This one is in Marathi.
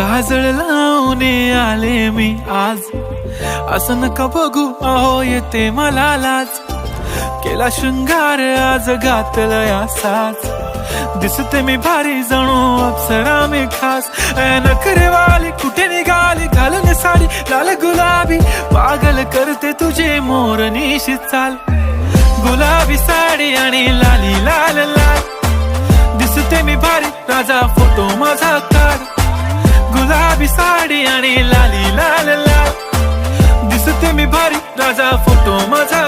काजळ लावून आले मी आज, असं नका बघू अहो येते मला लाज. केला शृंगार आज घातला असाच, दिसते मी भारी जणू अप्सरा मी खास. नखरेवाली कुठे निघाली घालून साडी लाल गुलाबी, पागल करते तुझे मोरनीशी चाल. गुलाबी साडी आणि लाली लाल लाल, दिसते मी भारी राजा फोटो माझा काढ. गुलाबी साडी आणि लाली लाल लाल, दिसते मी भारी राजा फोटो माझा